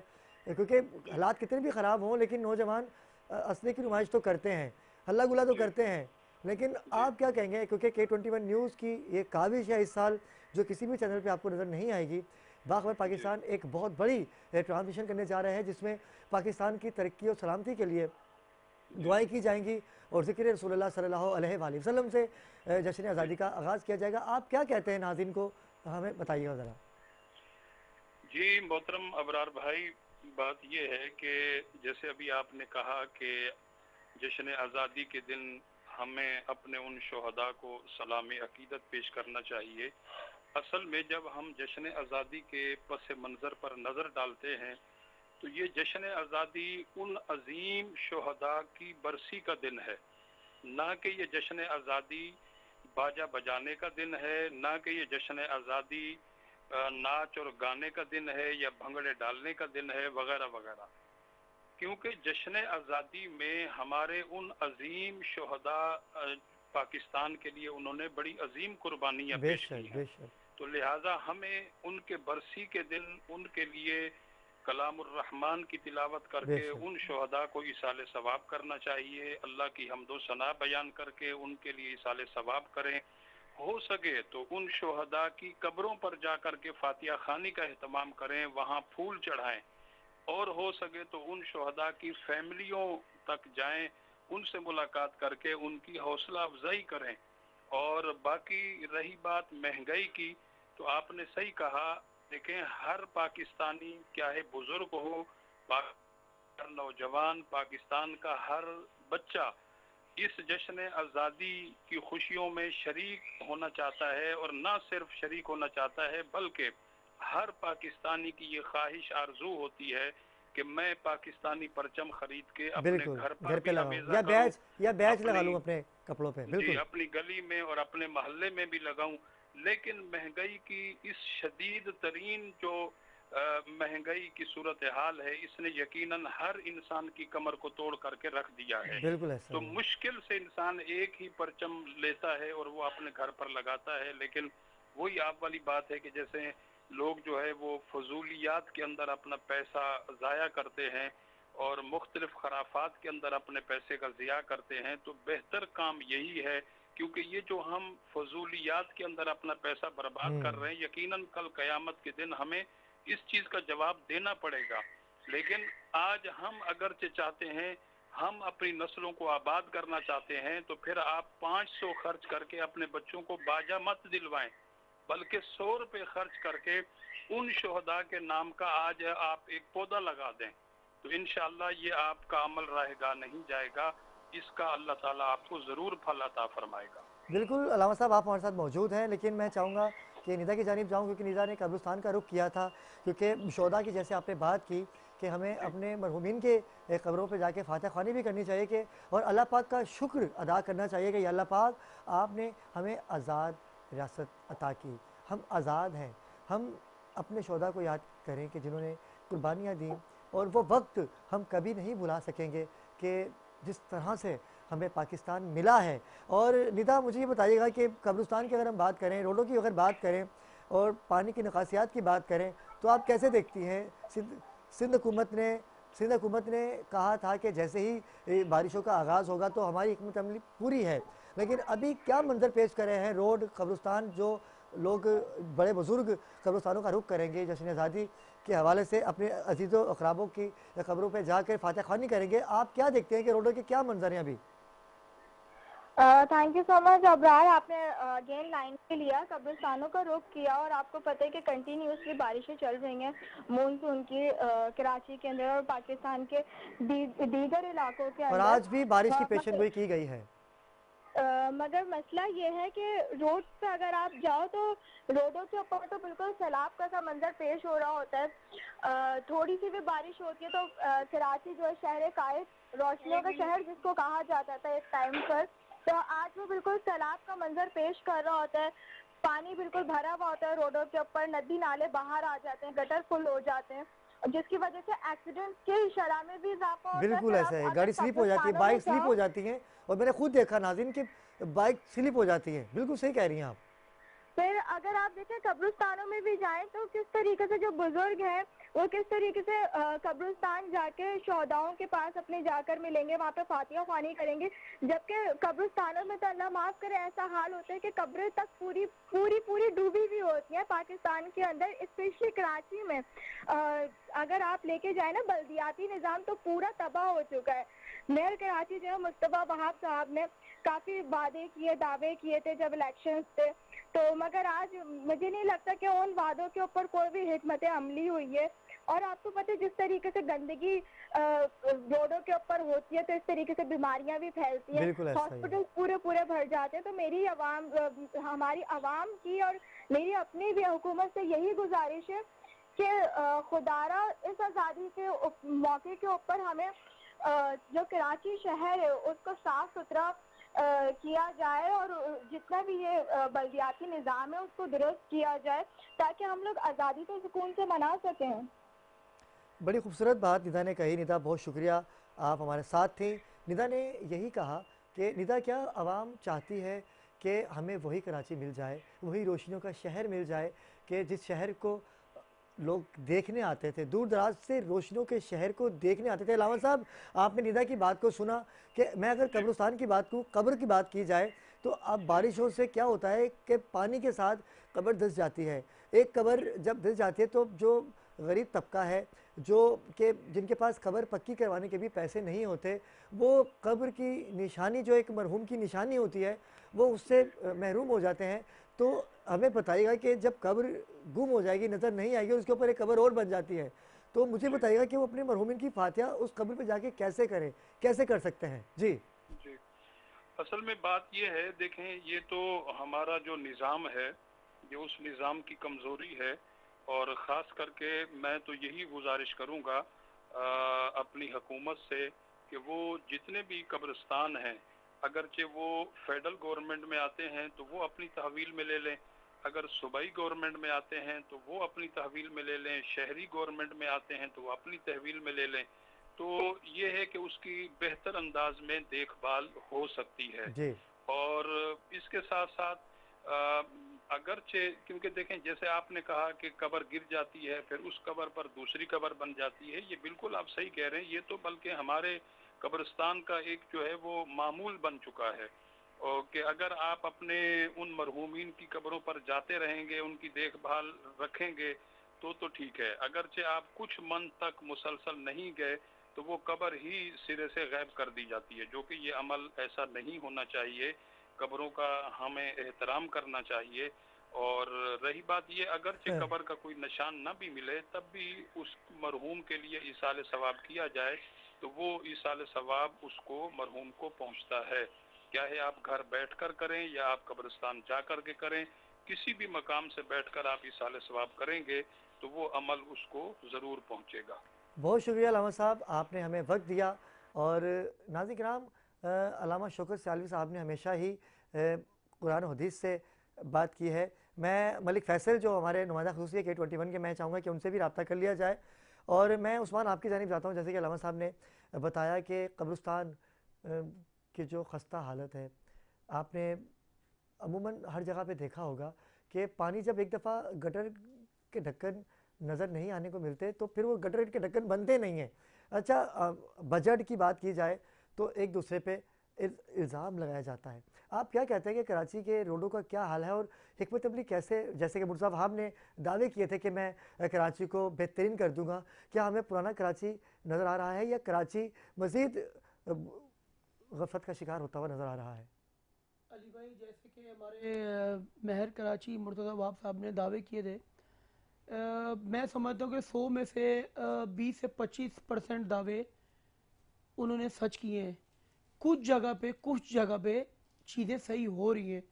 क्योंकि हालात कितने भी ख़राब हों लेकिन नौजवान असली की नुमाइश तो करते हैं, हल्ला गुल्ला तो करते हैं। लेकिन आप क्या कहेंगे, क्योंकि K21 न्यूज़ की ये काविश है इस साल जो किसी भी चैनल पे आपको नज़र नहीं आएगी, बाखबर पाकिस्तान एक बहुत बड़ी ट्रांजिशन करने जा रहे हैं जिसमें पाकिस्तान की तरक्की और सलामती के लिए दुआएं की जाएंगी और ज़िक्र रसूलुल्लाह सल्लल्लाहु अलैहि वसल्लम से जश्न आज़ादी का आगाज़ किया जाएगा। आप क्या कहते हैं, नाज़रीन को हमें बताइएगा ज़रा। जी मोहतरम अबरार भाई, बात ये है कि जैसे अभी आपने कहा कि जश्न आज़ादी के दिन हमें अपने उन शोहदा को सलाम अकीदत पेश करना चाहिए। असल में जब हम जश्न आज़ादी के पस मंज़र पर नज़र डालते हैं तो ये जश्न आज़ादी उन अजीम शोहदा की बरसी का दिन है, ना कि ये जश्न आज़ादी बाजा बजाने का दिन है, ना कि ये जश्न आज़ादी नाच और गाने का दिन है या भंगड़े डालने का दिन है वगैरह वगैरह। क्योंकि जश्न आज़ादी में हमारे उन अजीम शोहदा पाकिस्तान के लिए उन्होंने बड़ी अजीम कुर्बानियाँ पेश की हैं, तो लिहाजा हमें उनके बरसी के दिन उनके लिए कलामुर रहमान की तिलावत करके उन शोहदा को इसाले सवाब करना चाहिए, अल्लाह की हम्दो सना बयान करके उनके लिए इसाले सवाब करें। हो सके तो उन शोहदा की कब्रों पर जा कर के फातिहा खानी का एहतमाम करें, वहाँ फूल चढ़ाएं, और हो सके तो उन शोहदा की फैमिलियों तक जाएं, उनसे मुलाकात करके उनकी हौसला अफजाई करें। और बाकी रही बात महंगाई की, तो आपने सही कहा, देखें हर पाकिस्तानी, क्या है बुजुर्ग हो, हर नौजवान, पाकिस्तान का हर बच्चा इस जश्न आज़ादी की खुशियों में शरीक होना चाहता है, और ना सिर्फ शरीक होना चाहता है बल्कि हर पाकिस्तानी की ये ख्वाहिश आरजू होती है कि मैं पाकिस्तानी परचम खरीद के अपने घर पर भी लगाऊं या बैच लगा लूं अपने कपड़ों पे, जी अपनी गली में और अपने मोहल्ले में भी लगाऊं। लेकिन महंगाई की इस शदीद तरीन जो महंगाई की सूरत हाल है, इसने यकीनन हर इंसान की कमर को तोड़ करके रख दिया है। तो मुश्किल से इंसान एक ही परचम लेता है और वो अपने घर पर लगाता है। लेकिन वही आप वाली बात है कि जैसे लोग जो है वो फजूलियात के अंदर अपना पैसा ज़ाया करते हैं और मुख्तलिफ खराफात के अंदर अपने पैसे का ज़िया करते हैं, तो बेहतर काम यही है, क्योंकि ये जो हम फजूलियात के अंदर अपना पैसा बर्बाद कर रहे हैं, यकीनन कल क़यामत के दिन हमें इस चीज़ का जवाब देना पड़ेगा। लेकिन आज हम अगरचे चाहते हैं, हम अपनी नस्लों को आबाद करना चाहते हैं, तो फिर आप 500 खर्च करके अपने बच्चों को बाजा मत दिलवाएं, बल्कि 100 रुपये खर्च करके उन शोहदा के नाम का आज आप एक पौधा लगा दें, तो इंशाअल्लाह ये आपका अमल रहेगा नहीं जाएगा, इसका अल्लाह ताला आपको ज़रूर फल अता फरमाएगा। बिल्कुल अलामा साहब, आप हमारे साथ मौजूद हैं, लेकिन मैं चाहूँगा कि निदा की जानिब जाऊँ, क्योंकि निदा ने कब्रिस्तान का रुख किया था, क्योंकि शोहदा की जैसे आपने बात की कि हमें अपने मरहूमीन के कब्रों पे जाके फातिहा ख़्वानी भी करनी चाहिए कि और अल्लाह पाक का शुक्र अदा करना चाहिए कि अल्लाह पाक आपने हमें आज़ाद रियासत अता की, हम आज़ाद हैं। हम अपने शोहदा को याद करें कि जिन्होंने कुर्बानियाँ दी, और वो वक्त हम कभी नहीं भुला सकेंगे कि जिस तरह से हमें पाकिस्तान मिला है। और निदा मुझे ये बताइएगा कि कब्रिस्तान की अगर हम बात करें, रोडों की अगर बात करें और पानी की निकासियात की बात करें, तो आप कैसे देखती हैं? सिंध हुकूमत ने कहा था कि जैसे ही बारिशों का आगाज़ होगा तो हमारी हिकमत अमली पूरी है, लेकिन अभी क्या मंजर पेश कर रहे हैं रोड कब्रिस्तान? जो लोग बड़े बुजुर्ग कब्रिस्तानों का रुख करेंगे जश्न आज़ादी के हवाले से, अपने अजीज़ों अक़राबों की कब्रों पर जाकर फातिहा ख़्वानी करेंगे, आप क्या देखते हैं कि रोडों के क्या मंजर हैं अभी? Thank you so much Abrar, आपने अगेन लाइन पे लिया, कब्रिस्तानों का रुख किया और आपको पता है कि कंटिन्यूसली बारिशें चल रही हैं मानसून की कराची के अंदर और पाकिस्तान के दीगर इलाकों के और अंदर। आज भी बारिश की पेशन गोई की गई है। मगर मसला ये है कि रोड पे अगर आप जाओ तो रोडों के ऊपर तो बिल्कुल सैलाब का सा मंजर पेश हो रहा होता है। थोड़ी सी भी बारिश होती है तो कराची जो है शहर कायद, रोशनियों का शहर जिसको कहा जाता था एक टाइम पर, तो आज वो बिल्कुल सैलाब का मंजर पेश कर रहा होता है। पानी बिल्कुल भरा हुआ होता है रोडों के ऊपर, नदी नाले बाहर आ जाते हैं, गटर फुल हो जाते हैं, जिसकी वजह से एक्सीडेंट की शरह में भी इजाफा होता है। बिल्कुल ऐसा है, गाड़ी स्लिप हो जाती है, बाइक स्लिप हो जाती है, और मैंने खुद देखा नाज़रीन कि बाइक स्लिप हो जाती है। बिल्कुल सही कह रही हैं आप। फिर अगर आप देखें कब्रिस्तानों में भी जाएं तो किस तरीके से जो बुजुर्ग हैं वो किस तरीके से कब्रिस्तान जाके शहदाओं के पास अपने जाकर मिलेंगे, वहाँ पे फातिहा ख्वानी करेंगे, जबकि कब्रिस्तानों में तो अल्लाह माफ करे ऐसा हाल होता है कि कब्रें तक पूरी पूरी पूरी डूबी हुई होती हैं पाकिस्तान के अंदर, स्पेशली कराची में। अगर आप लेके जाए ना बल्दियाती निज़ाम तो पूरा तबाह हो चुका है। मेयर कराची जो है मुस्तफा वहाब साहब ने काफ़ी वादे किए, दावे किए थे जब इलेक्शंस थे, तो मगर आज मुझे नहीं लगता कि उन वादों के ऊपर कोई भी हिकमत अमली हुई है। और आपको पता है जिस तरीके से गंदगी रोडों के ऊपर होती है तो इस तरीके से बीमारियां भी फैलती हैं, हॉस्पिटल पूरे पूरे भर जाते हैं। तो मेरी हमारी आवाम की और मेरी अपनी भी हुकूमत से यही गुजारिश है कि खुदारा इस आज़ादी के मौके के ऊपर हमें जो कराची शहर है उसको साफ सुथरा किया जाए और जितना भी ये बल्दियाती निज़ाम है उसको दुरुस्त किया जाए ताकि हम लोग आज़ादी को सुकून से मना सकें। बड़ी खूबसूरत बात निदा ने कही। निदा बहुत शुक्रिया, आप हमारे साथ थी। निदा ने यही कहा कि निदा क्या आवाम चाहती है कि हमें वही कराची मिल जाए, वही रोशनियों का शहर मिल जाए कि जिस शहर को लोग देखने आते थे, दूर दराज से रोशनियों के शहर को देखने आते थे। लावन साहब, आपने निदा की बात को सुना कि मैं अगर कब्रिस्तान की बात करूँ, कब्र की बात की जाए तो अब बारिशों से क्या होता है कि पानी के साथ कब्र धंस जाती है। एक कब्र जब धंस जाती है तो जो गरीब तबका है, जो कि जिनके पास कब्र पक्की करवाने के भी पैसे नहीं होते, वो कब्र की निशानी जो एक मरहूम की निशानी होती है वो उससे महरूम हो जाते हैं। तो हमें बताइएगा कि जब कब्र गुम हो जाएगी, नज़र नहीं आएगी, उसके ऊपर एक कब्र और बन जाती है, तो मुझे बताइएगा कि वो अपने मरहूमिन की फातिहा उस कब्र पे जाके कैसे करें, कैसे कर सकते हैं? जी जी, असल में बात ये है, देखें ये तो हमारा जो निज़ाम है ये उस निज़ाम की कमज़ोरी है, और ख़ास करके मैं तो यही गुजारिश करूँगा अपनी हुकूमत से कि वो जितने भी कब्रिस्तान हैं, अगरचे वो फेडरल गवर्नमेंट में आते हैं तो वो अपनी तहवील में ले लें, अगर सूबाई गवर्नमेंट में आते हैं तो वो अपनी तहवील में ले लें, शहरी गवर्नमेंट में आते हैं तो वो अपनी तहवील में ले लें, तो ये है कि उसकी बेहतर अंदाज में देखभाल हो सकती है। और इसके साथ साथ अगरचे, क्योंकि देखें जैसे आपने कहा कि कब्र गिर जाती है फिर उस कब्र पर दूसरी कब्र बन जाती है, ये बिल्कुल आप सही कह रहे हैं, ये तो बल्कि हमारे कब्रिस्तान का एक जो है वो मामूल बन चुका है। और कि अगर आप अपने उन मरहूमीन की कब्रों पर जाते रहेंगे, उनकी देखभाल रखेंगे तो ठीक है, अगरचे आप कुछ मन तक मुसलसल नहीं गए तो वो कब्र ही सिरे से गायब कर दी जाती है, जो कि ये अमल ऐसा नहीं होना चाहिए। कब्रों का हमें एहतराम करना चाहिए। और रही बात ये, अगरचे कब्र का कोई निशान ना भी मिले तब भी उस मरहूम के लिए इसाल सवाब किया जाए तो वो इसाल सवाब उसको मरहूम को पहुंचता है, क्या है आप घर बैठकर करें या आप कब्रिस्तान जा कर के करें, किसी भी मकाम से बैठकर आप इसाल सवाब करेंगे तो वो अमल उसको ज़रूर पहुंचेगा। बहुत शुक्रिया अलामा साहब, आपने हमें वक्त दिया। और नाज़रीन किराम, अल्लामा शौकत सियालवी साहब ने हमेशा ही कुरान हदीस से बात की है। मैं मलिक फैसल जो हमारे नुमाइंदा ख़ुसूसी है K21 के, मैं चाहूँगा कि उनसे भी रब्ता कर लिया जाए। और मैं उस्मान आपकी जानिब जाता हूँ, जैसे कि अल्लामा साहब ने बताया कि कब्रिस्तान की जो खस्ता हालत है, आपने अमूमन हर जगह पे देखा होगा कि पानी जब एक दफ़ा गटर के ढक्कन नज़र नहीं आने को मिलते तो फिर वो गटर के ढक्कन बनते नहीं हैं। अच्छा, बजट की बात की जाए तो एक दूसरे पे इल्ज़ाम लगाया जाता है। आप क्या कहते हैं कि कराची के रोडों का क्या हाल है और हिकमत अमली कैसे, जैसे कि मुर्तज़ा वहाब ने दावे किए थे कि मैं कराची को बेहतरीन कर दूंगा, क्या हमें पुराना कराची नज़र आ रहा है या कराची मज़ीद गफलत का शिकार होता हुआ नज़र आ रहा है? अली भाई, जैसे कि हमारे महर कराची मुर्तज़ा वाब साहब ने दावे किए थे, मैं समझता हूँ कि 100 में से 20 से 25% दावे उन्होंने सच किए हैं। कुछ जगह पे चीज़ें सही हो रही हैं।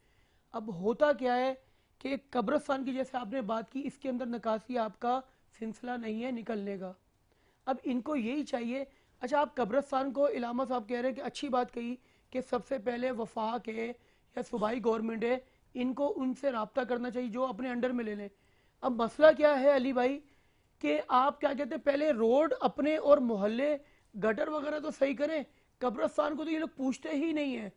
अब होता क्या है कि कब्रिस्तान की जैसे आपने बात की, इसके अंदर नकासी आपका सिलसिला नहीं है निकलने का। अब इनको यही चाहिए। अच्छा, आप कब्रिस्तान को, इलामा साहब कह रहे हैं कि अच्छी बात कही कि सबसे पहले वफा के या सूबाई गवर्नमेंट है, इनको उनसे रब्ता करना चाहिए जो अपने अंडर में ले लें। अब मसला क्या है अली भाई कि आप क्या कहते हैं, पहले रोड अपने और मोहल्ले गटर वगैरह तो सही करें, कब्रिस्तान को तो ये लोग पूछते ही नहीं है।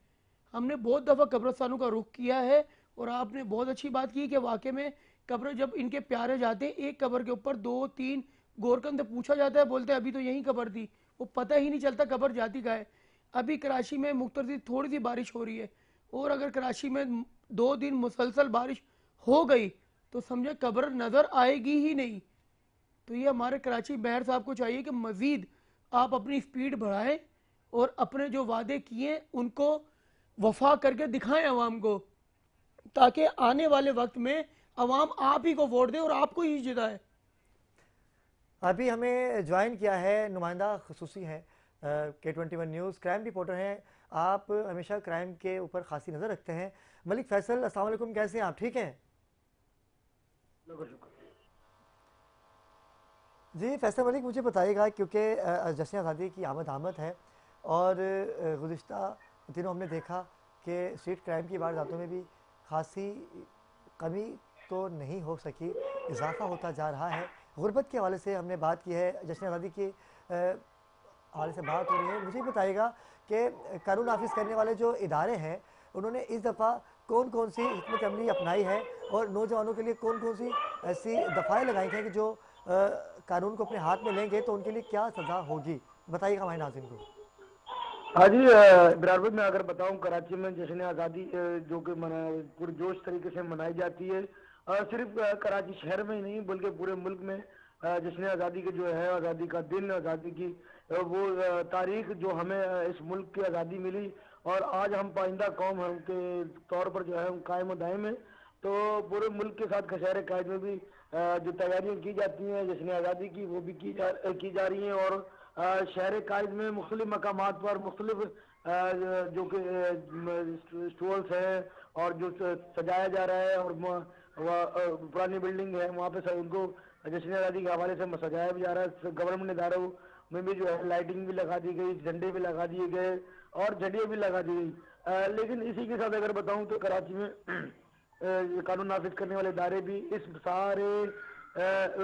हमने बहुत दफ़ा कब्रिस्तानों का रुख किया है और आपने बहुत अच्छी बात की कि वाकई में कब्र जब इनके प्यारे जाते हैं, एक कब्र के ऊपर 2-3 गोरकन से पूछा जाता है, बोलते हैं अभी तो यही कब्र थी, वो पता ही नहीं चलता कब्र जाती का है। अभी कराची में मुख्तसर थोड़ी सी बारिश हो रही है और अगर कराची में 2 दिन मुसलसल बारिश हो गई तो समझे कब्र नज़र आएगी ही नहीं। तो ये हमारे कराची मेयर साहब को चाहिए कि मज़ीद आप अपनी स्पीड बढ़ाएं और अपने जो वादे किए उनको वफा करके दिखाएं अवाम को, ताकि आने वाले वक्त में अवाम आप ही को वोट दे और आपको ही जिताए। अभी हमें ज्वाइन किया है नुमाइंदा खसूसी हैं K21 न्यूज़, क्राइम रिपोर्टर हैं। आप हमेशा क्राइम के ऊपर खासी नज़र रखते हैं। मलिक फैसल, अस्सलाम वालेकुम, कैसे हैं आप? ठीक हैं जी। फैसल मलिक, मुझे बताइएगा, क्योंकि जश्न आज़ादी की आमद है और गुज़िश्ता दिनों हमने देखा कि स्ट्रीट क्राइम की वारदातों में भी खासी कमी तो नहीं हो सकी, इजाफा होता जा रहा है। गुर्बत के हवाले से हमने बात की है, जश्न आज़ादी के हवाले से बात हो रही है। मुझे बताइएगा कि कानून नाफिज करने वाले जो इदारे हैं, उन्होंने इस दफ़ा कौन कौन सी हिकमत अमली अपनाई है और नौजवानों के लिए कौन कौन सी ऐसी दफ़ाएँ लगाई हैं कि जो कानून को अपने हाथ में लेंगे तो उनके लिए क्या सज़ा होगी? बताइएगा हमारे नाज़रीन को। हाँ जी, बिरारवत में अगर बताऊं, कराची में जश्न आज़ादी जो कि पुरजोश तरीके से मनाई जाती है। सिर्फ कराची शहर में ही नहीं बल्कि पूरे मुल्क में जश्न आज़ादी के जो है, आज़ादी का दिन, आज़ादी की वो तारीख जो हमें इस मुल्क की आज़ादी मिली और आज हम पाइंदा कौम के तौर पर जो है हम कायम दायम है। तो पूरे मुल्क के साथ कशहरे कायद में भी जो तैयारियां की जाती हैं जश्न आज़ादी की, वो भी की जा रही हैं। और शहर कायद में मुख्तलिफ मकामात पर मुख्तलिफ जो कि स्टॉल्स हैं और जो सजाया जा रहा है, और पुरानी बिल्डिंग है वहाँ पे उनको जश्न आज़ादी के हवाले से सजाया भी जा रहा है। गवर्नमेंट इदारों में भी जो है लाइटिंग भी लगा दी गई, झंडे भी लगा दिए गए और झंडियाँ भी लगा दी गई। लेकिन इसी के साथ अगर बताऊँ तो कराची में कानून नाफिज करने वाले इदारे भी इस सारे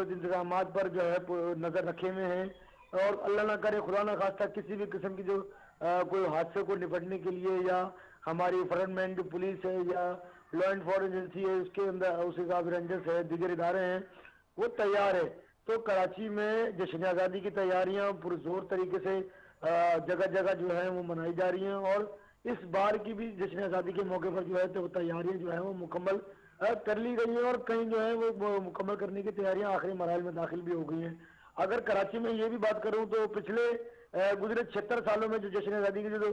इंतजाम पर जो है नज़र रखे हुए हैं। और अल्लाह ना करे, खुदा ना खास्ता, किसी भी किस्म की जो कोई हादसे को निपटने के लिए या हमारी फ्रंटमैन जो पुलिस है या लॉ एनफोर्समेंट एजेंसी है, उसके अंदर उसके साथ रेंजर्स है, दीगर इदारे हैं, वो तैयार है। तो कराची में जश्न आज़ादी की तैयारियां पुरजोर तरीके से जगह जगह जो है वो मनाई जा रही हैं। और इस बार की भी जश्न आज़ादी के मौके पर जो है तो तैयारियां जो है वो मुकम्मल कर ली गई हैं और कहीं जो है वो मुकम्मल करने की तैयारियां आखिरी मराहल में दाखिल भी हो गई हैं। अगर कराची में ये भी बात करूं तो पिछले गुजरे 76 सालों में जो जश्न आज़ादी की जो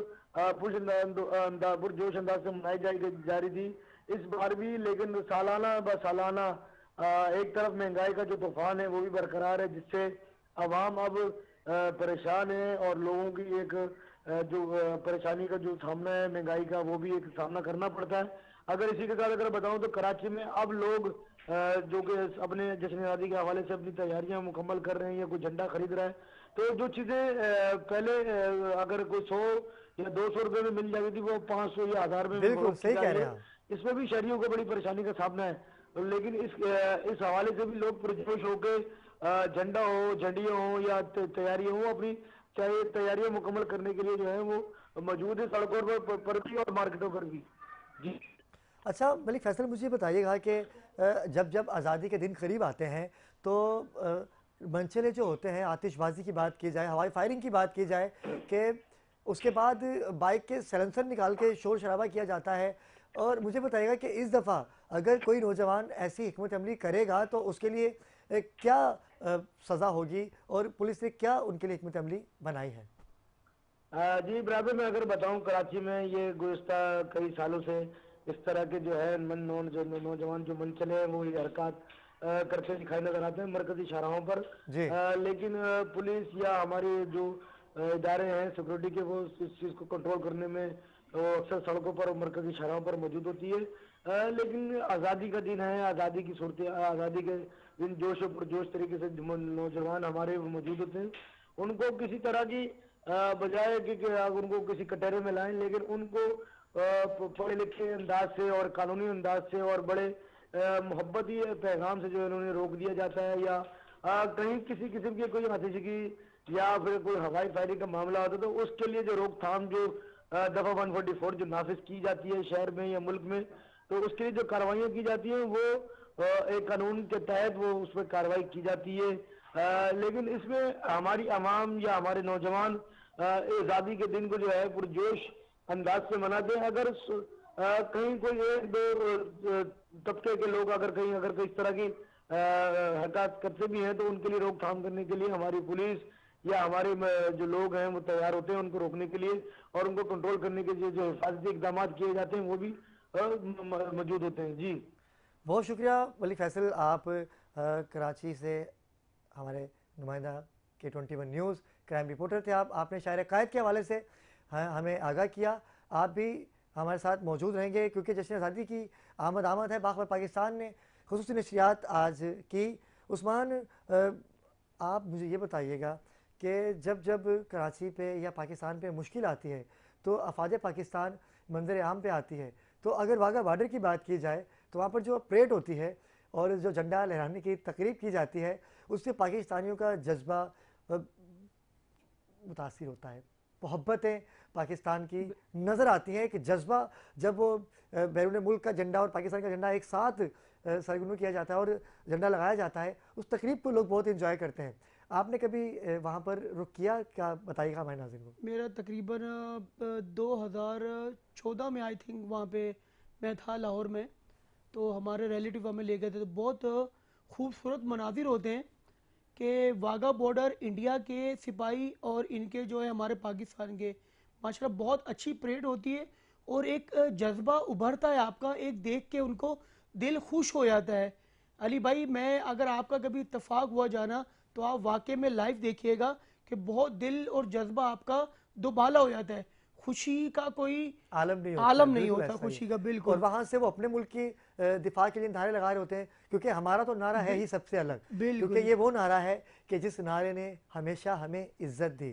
पुरजोश अंदाज से मनाई जा रही थी, इस बार भी लेकिन सालाना ब सालाना एक तरफ महंगाई का जो तूफान है वो भी बरकरार है, जिससे अवाम अब परेशान है और लोगों की एक जो परेशानी का जो सामना है महंगाई का, वो भी एक सामना करना पड़ता है। अगर इसी के साथ अगर बताऊं तो कराची में अब लोग जो कि अपने जश्न आज़ादी के हवाले से अपनी तैयारियां मुकम्मल कर रहे हैं या कोई झंडा खरीद रहा है, तो जो चीज़ें पहले अगर कोई 100 या 200 रुपये में मिल जाती थी वो 500 या 1000 में बिल्कुल सही कह रहे हैं। इसमें भी शहरियों को बड़ी परेशानी का सामना है। लेकिन इस हवाले से भी लोग पुरजोश होकर झंडा हो, झंडियाँ हो या तैयारियाँ हो, अपनी तैयारियां मुकम्मल करने के लिए जो है वो मौजूद है सड़कों पर भी और मार्केटों पर भी। जी अच्छा मलिक फैसल, मुझे बताइएगा कि जब जब आज़ादी के दिन करीब आते हैं तो मंचले जो होते हैं, आतिशबाजी की बात की जाए, हवाई फायरिंग की बात की जाए, कि उसके बाद बाइक के सैलेंसर निकाल के शोर शराबा किया जाता है। और मुझे बताइएगा कि इस दफ़ा अगर कोई नौजवान ऐसी हिकमत अमली करेगा तो उसके लिए क्या सज़ा होगी और पुलिस ने क्या उनके लिए हिकमत अमली बनाई है? जी बराबर, मैं अगर बताऊं कराची में ये गुज़िस्ता कई सालों से इस तरह के जो है नौजवान जो मन चले हैं वो ये हरकत करते दिखाई नजर आते हैं मरकजी शाहराहों पर। जी लेकिन पुलिस या हमारे जो इदारे हैं सिक्योरिटी के, वो इस चीज़ को कंट्रोल करने में वो अक्सर सड़कों पर और मरकजी शाहराहों पर मौजूद होती है। लेकिन आज़ादी का दिन है, आज़ादी की सूरत, आज़ादी के दिन जोश और पुरजोश तरीके से नौजवान हमारे मौजूद होते हैं। उनको किसी तरह की बजाय कि आप उनको किसी कटहरे में लाएं, लेकिन उनको पढ़े लिखे अंदाज से और कानूनी अंदाज से और बड़े मोहब्बती पैगाम से जो इन्होंने रोक दिया जाता है, या कहीं किसी किस्म की कोई आतिशगी या फिर कोई हवाई फायरिंग का मामला होता है तो उसके लिए जो रोकथाम जो दफा 144 जो नाफिज की जाती है शहर में या मुल्क में, तो उसके लिए जो कार्रवाइयाँ की जाती हैं वो एक कानून के तहत वो उस पर कार्रवाई की जाती है। लेकिन इसमें हमारी आवाम या हमारे नौजवान आज़ादी के दिन को जो है पुरजोश अंदाज से मनाते हैं। अगर कहीं कोई एक दो तबके के लोग अगर कोई इस तरह की हरकत करते भी हैं तो उनके लिए रोकथाम करने के लिए हमारी पुलिस या हमारे जो लोग हैं वो तैयार होते हैं उनको रोकने के लिए, और उनको कंट्रोल करने के लिए जो हिफाजती इकदाम किए जाते हैं वो भी मौजूद होते हैं। जी बहुत शुक्रिया मलिक फैसल, आप कराची से हमारे नुमाइंदा K21 न्यूज़ क्राइम रिपोर्टर थे। आपने शायर कायद के हवाले से हमें आगाह किया। आप भी हमारे साथ मौजूद रहेंगे क्योंकि जश्न आज़ादी की आमद है। बाखबर पाकिस्तान ने खुसूसी नशरियात आज की। उस्मान, आप मुझे ये बताइएगा कि जब कराची पे या पाकिस्तान पे मुश्किल आती है तो अफवाज पाकिस्तान मंजर आम पे आती है। तो अगर वाघा बॉर्डर की बात की जाए तो वहाँ पर जो परेड होती है और जो झंडा लहराने की तकरीब की जाती है उससे पाकिस्तानियों का जज्बा मुतासिर होता है। मोहब्बतें पाकिस्तान की नज़र आती हैं कि जज्बा जब वो बैरून मुल्क का झंडा और पाकिस्तान का झंडा एक साथ सरगुन किया जाता है और झंडा लगाया जाता है, उस तकरीब को लोग बहुत इंजॉय करते हैं। आपने कभी वहाँ पर रुख किया क्या? बताइएगा हमारे नाज़रीन को। मेरा तकरीबन 2014 में आई थिंक वहाँ पे मैं था लाहौर में, तो हमारे रिलेटिव हमें ले गए थे। तो बहुत खूबसूरत मनाजिर होते हैं कि वाघा बॉर्डर इंडिया के सिपाही और इनके जो है हमारे पाकिस्तान के, माशाल्लाह बहुत अच्छी परेड होती है और एक जज्बा उभरता है आपका, एक देख के उनको दिल खुश हो जाता है। अली भाई, मैं अगर आपका कभी इत्तेफाक हुआ जाना तो आप वाकई में लाइव देखिएगा कि बहुत दिल और जज्बा आपका दुबाला हो जाता है। खुशी का कोई आलम नहीं होता खुशी का, बिल्कुल। और वहाँ से वो अपने मुल्क की दिफा के लिए नारे लगा रहे होते हैं क्योंकि हमारा तो नारा है ही सबसे अलग, क्योंकि ये वो नारा है कि जिस नारे ने हमेशा हमें इज्जत दी।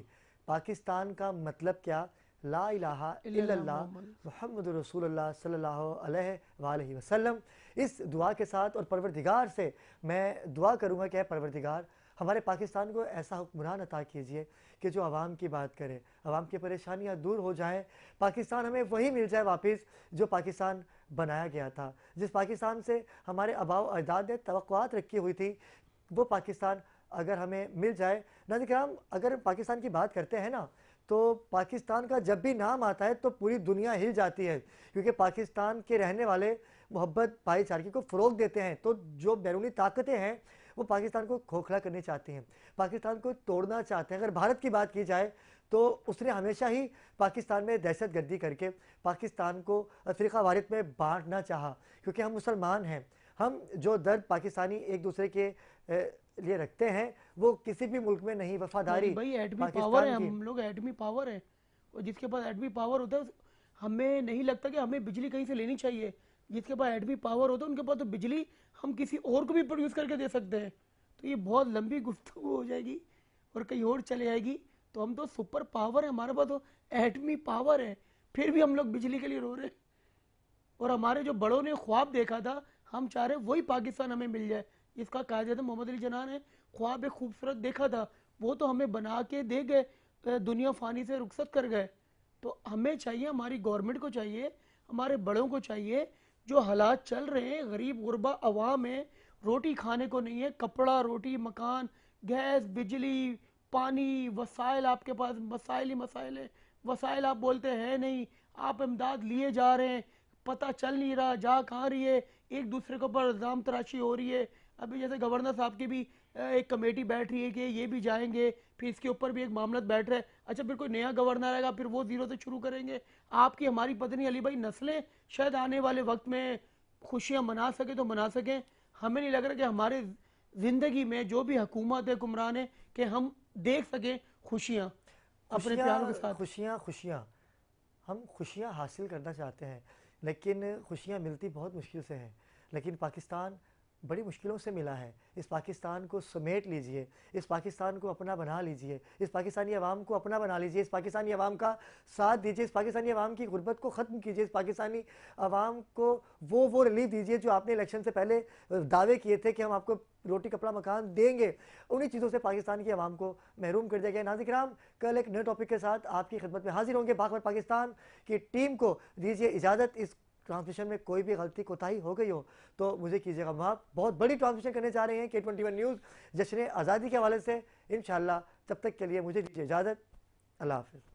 पाकिस्तान का मतलब क्या? ला इलाहा इल्लल्लाह मुहम्मदुर रसूलुल्लाह सल्लल्लाहु अलैहि वसल्लम। इस दुआ के साथ और परवरदिगार से मैं दुआ करूँगा कि परवरदिगार हमारे पाकिस्तान को ऐसा हुक्मरान अता कीजिए कि जो आवाम की बात करे, आवाम की परेशानियां दूर हो जाएं, पाकिस्तान हमें वही मिल जाए वापस जो पाकिस्तान बनाया गया था, जिस पाकिस्तान से हमारे आबाओ अजदाद ने तवक्कुआत रखी हुई थी, वो पाकिस्तान अगर हमें मिल जाए। नाज़रीन किराम, अगर पाकिस्तान की बात करते हैं ना तो पाकिस्तान का जब भी नाम आता है तो पूरी दुनिया हिल जाती है, क्योंकि पाकिस्तान के रहने वाले मोहब्बत भाईचारे को फ़रोग देते हैं। तो जो बैरूनी ताकतें हैं वो पाकिस्तान को खोखला करना चाहती हैं, पाकिस्तान को तोड़ना चाहते हैं। अगर भारत की बात की जाए तो उसने हमेशा ही पाकिस्तान में दहशत गर्दी करके पाकिस्तान को अफ्रीका वारित में बांटना चाहा, क्योंकि हम मुसलमान हैं। हम जो दर्द पाकिस्तानी एक दूसरे के लिए रखते हैं वो किसी भी मुल्क में नहीं। वफादारी भाई एटमी पावर है, हम लोग एटमी पावर है, और जिसके पास एटमी पावर होता है हमें नहीं लगता कि हमें बिजली कहीं से लेनी चाहिए। जिसके पास एटमी पावर होता है उनके पास तो बिजली हम किसी और को भी प्रोड्यूस करके दे सकते हैं। तो ये बहुत लंबी गुफ्तगू हो जाएगी और कहीं और चले जाएगी। तो हम तो सुपर पावर है, हमारे पास तो एटमी पावर है, फिर भी हम लोग बिजली के लिए रो रहे हैं। और हमारे जो बड़ों ने ख्वाब देखा था, हम चाह रहे वही पाकिस्तान हमें मिल जाए जिसका कायदे मोहम्मद अली जिन्ना ने ख्वाब एक खूबसूरत देखा था, वो तो हमें बना के दे गए, दुनिया फानी से रुखसत कर गए। तो हमें चाहिए, हमारी गवर्नमेंट को चाहिए, हमारे बड़ों को चाहिए, जो हालात चल रहे हैं, गरीब गुरबा अवाम है, रोटी खाने को नहीं है, कपड़ा, रोटी, मकान, गैस, बिजली, पानी, वसाइल, आपके पास मसाइल ही मसाइल है, वसाइल आप बोलते हैं नहीं, आप इमदाद लिए जा रहे हैं, पता चल नहीं रहा जा कहाँ रही है, एक दूसरे के ऊपर इल्ज़ाम तराशी हो रही है, अभी जैसे गवर्नर साहब की भी एक कमेटी बैठ रही है कि ये भी जाएंगे, फिर इसके ऊपर भी एक मामला बैठ रहा है। अच्छा, फिर कोई नया गवर्नर आएगा, फिर वो जीरो से शुरू करेंगे। आपकी हमारी पत्नी अली भाई नस्लें शायद आने वाले वक्त में खुशियाँ मना सके तो मना सकें। हमें नहीं लग रहा कि हमारे ज़िंदगी में जो भी हुकूमत है, हुक्मरान है, कि हम देख सकें खुशियाँ अपने प्यारों के साथ। खुशियाँ हम खुशियाँ हासिल करना चाहते हैं, लेकिन खुशियाँ मिलती बहुत मुश्किल से हैं। लेकिन पाकिस्तान बड़ी मुश्किलों से मिला है। इस पाकिस्तान को समेट लीजिए, इस पाकिस्तान को अपना बना लीजिए, इस पाकिस्तानी अवाम को अपना बना लीजिए, इस पाकिस्तानी अवाम का साथ दीजिए, इस पाकिस्तानी अवाम की गुर्बत को ख़त्म कीजिए, इस पाकिस्तानी अवाम को वो रिलीफ दीजिए जो आपने इलेक्शन से पहले दावे किए थे कि हम आपको रोटी कपड़ा मकान देंगे। उन्हीं चीज़ों से पाकिस्तान की आवाम को महरूम कर दिया गया। नाज़रीन किराम, कल एक नए टॉपिक के साथ आपकी खिदमत में हाजिर होंगे। बाखबर पाकिस्तान की टीम को दीजिए इजाज़त। इस ट्रांसमिशन में कोई भी गलती कोताही हो गई हो तो मुझे कीजिएगा माफ़। बहुत बड़ी ट्रांसमिशन करने जा रहे हैं K21 न्यूज़ जश्न आज़ादी के हवाले से इंशाअल्लाह। तब तक के लिए मुझे दीजिए इजाज़त। अल्लाह हाफ़िज़।